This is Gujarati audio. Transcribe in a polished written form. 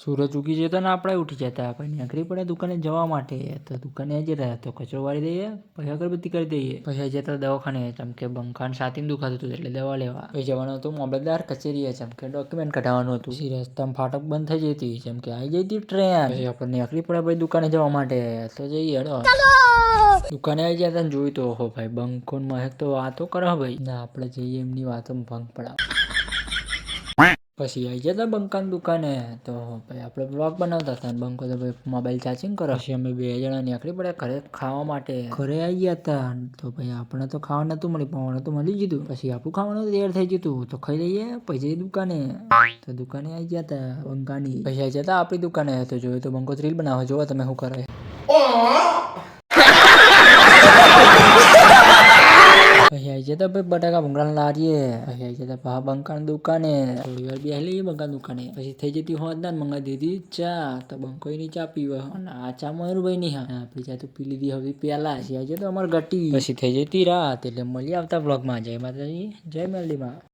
સૂરજ ઉગી જતો ને આપણે ઉઠી જતા પછી નીકળી પડે દુકાને જવા માટે તો દુકાને આવી જતા તો કચરો વાળી દઈએ પછી અગરબત્તી કરી દઈએ પછી જતા દવાખાને ચમકે બંખાને છાતીમાં દુખાતું હતું એટલે દવા લેવા પછી જવાનું હતું મામલતદાર કચેરીએ ચમકે ડોક્યુમેન્ટ કઢાવવાનું હતું પછી રસ્તામાં ફાટક બંધ થઈ જતી ચમકે આવી જતી ટ્રેન પછી આપણે નીકળી પડે ભાઈ દુકાને જવા માટે તો જઈએ હેડો દુકાને આવી જતા ને જોયું તો ઓહો ભાઈ બંકોન મહેક તો વાતો કરો ભાઈ ના આપણે જઈએ એમની વાતોમાં ભંગ પડાવ પછી આવી જતા બંકાની દુકાને તો ભાઈ આપણે બ્લોગ બનાવતા હતા બંકો તો ભાઈ મોબાઈલ ચાર્જિંગ કરો પછી અમે 2 જણા નીકળી પડ્યા ઘરે ખાવા માટે ઘરે આવી ગયા હતા તો ભાઈ આપણે તો ખાવા નતું મળ્યું પણ તો મળી ગયું પછી આપણું ખાવાનું તૈયાર થઈ ગયું તો ખાઈ લઈએ પછી દુકાને તો દુકાને આવી ગયા હતા બંકાની પછી આવી જતા આપણી દુકાને તો જોયું તો બંકો રીલ બનાવો જોવો તમે શું કરે પછી આવી જતા ભાઈ બટાકા ભૂંગળા લારીએ પછી આવી જતા ભા બંકાની દુકાને થોડી વાર બેસી બંકાની દુકાને પછી થઈ જતી હોદના મંગાવી દીધી ચા તો બંકોઈની ચા પીવા અને આ ચા મયુરભાઈ ની હા આપણી ચા તો પી લીધી હવે પહેલા પછી આવી જતો અમારે ગટી પછી થઈ જતી રાત એટલે મળી આવતા બ્લોગમાં જય માતાજી જય મેલડીમાં